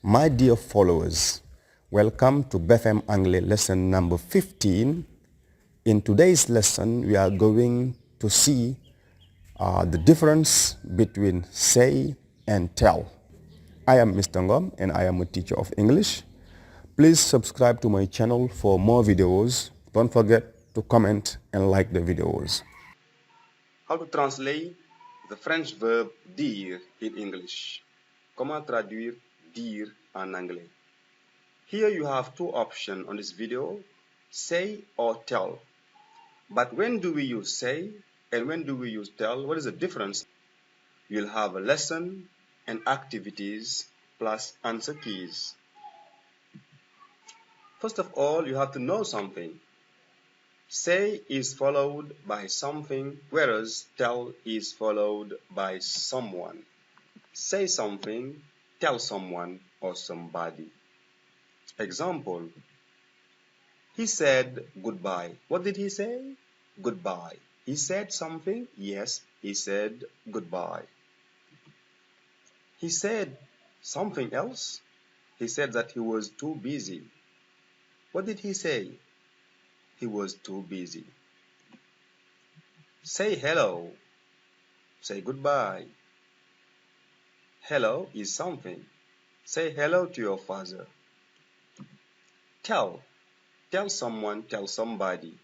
My dear followers, welcome to BFEM Anglais lesson number 15. In today's lesson, we are going to see the difference between say and tell. I am Mr. Ngom and I am a teacher of English. Please subscribe to my channel for more videos. Don't forget to comment and like the videos. How to translate the French verb dire in English? Comment traduire dire en anglais? Here you have two options on this video, say or tell. But when do we use say and when do we use tell? What is the difference? You'll have a lesson and activities plus answer keys. First of all, you have to know something. Say is followed by something, whereas tell is followed by someone. Say something, tell someone or somebody. Example, he said goodbye. What did he say? Goodbye. He said something? Yes, he said goodbye. He said something else? He said that he was too busy. What did he say? He was too busy. Say hello. Say goodbye. Hello is something. Say hello to your father. Tell. Tell someone, tell somebody.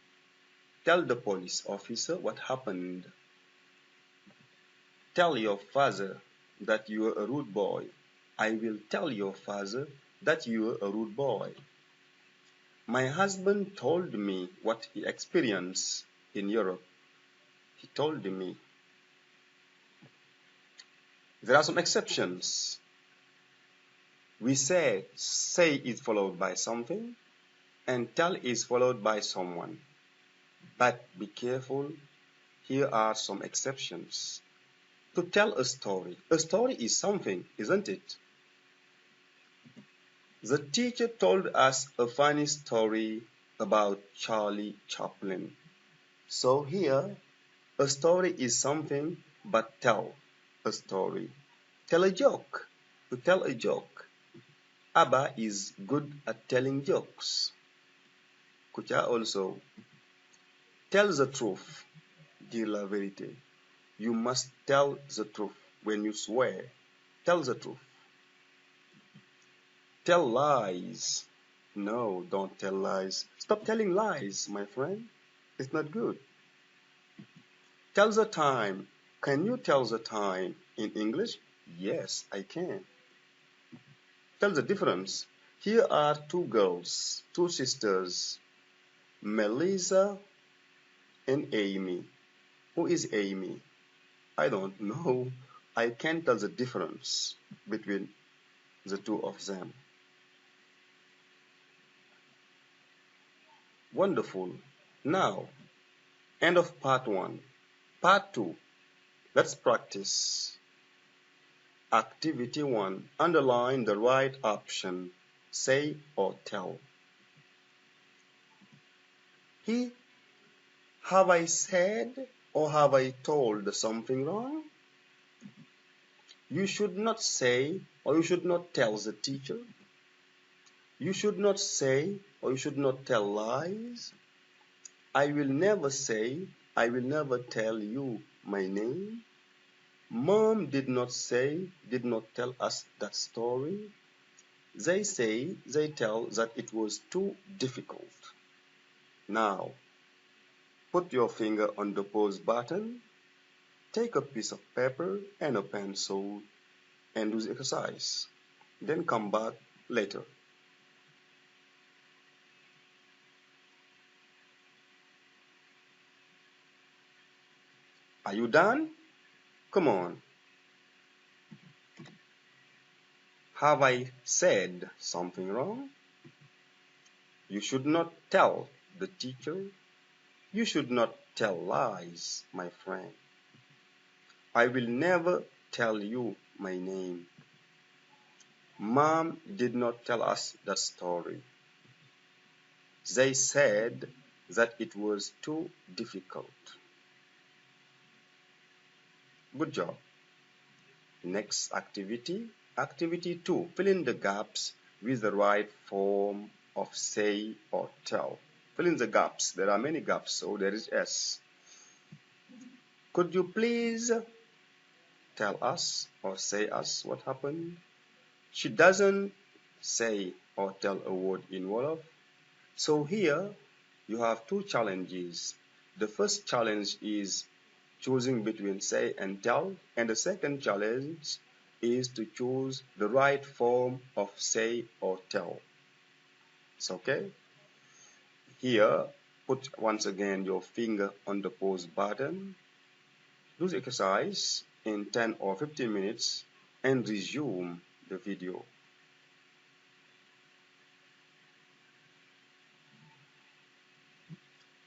Tell the police officer what happened. Tell your father that you are a rude boy. I will tell your father that you are a rude boy. My husband told me what he experienced in Europe. He told me. There are some exceptions. We say is followed by something and tell is followed by someone. But be careful, here are some exceptions. To tell a story is something, isn't it? The teacher told us a funny story about Charlie Chaplin. So here, a story is something, but tell a story. Tell a joke. To tell a joke. Abba is good at telling jokes. Kucha also. Tell the truth. Dire la vérité. You must tell the truth when you swear. Tell the truth. Tell lies. No, don't tell lies. Stop telling lies, my friend. It's not good. Tell the time. Can you tell the time in English? Yes, I can. Tell the difference. Here are two girls, two sisters, Melissa and Amy. Who is Amy? I don't know. I can't tell the difference between the two of them. Wonderful. Now, end of part 1. Part 2. Let's practice. Activity 1. Underline the right option. Say or tell. Have I said or have I told something wrong? You should not say or you should not tell the teacher. You should not say or you should not tell lies. I will never say, I will never tell you my name. Mom did not tell us that story. They tell that it was too difficult. Now, put your finger on the pause button, take a piece of paper and a pencil and do the exercise. Then come back later. Are you done? Come on. Have I said something wrong? You should not tell the teacher. You should not tell lies, my friend. I will never tell you my name. Mom did not tell us that story. They said that it was too difficult. Good job. Next activity, Activity 2. Fill in the gaps with the right form of say or tell. Fill in the gaps. There are many gaps, so there is S. Could you please tell us or say us what happened? She doesn't say or tell a word in Wolof. So here you have two challenges. The first challenge is choosing between say and tell, and the second challenge is to choose the right form of say or tell. It's okay? Here, put once again your finger on the pause button. Do the exercise in 10 or 15 minutes and resume the video.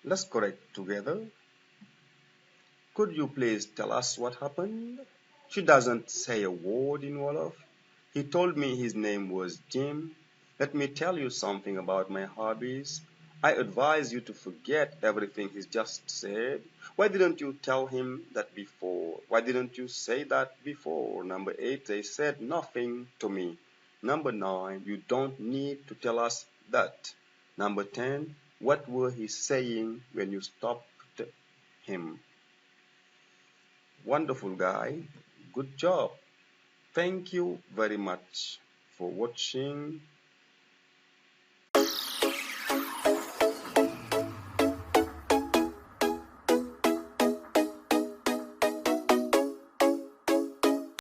Let's correct together. Could you please tell us what happened? She doesn't say a word in Wolof. He told me his name was Jim. Let me tell you something about my hobbies. I advise you to forget everything he's just said. Why didn't you tell him that before? Why didn't you say that before? Number 8, they said nothing to me. Number 9, you don't need to tell us that. Number 10, what were he saying when you stopped him? Wonderful guy. Good job. Thank you very much for watching.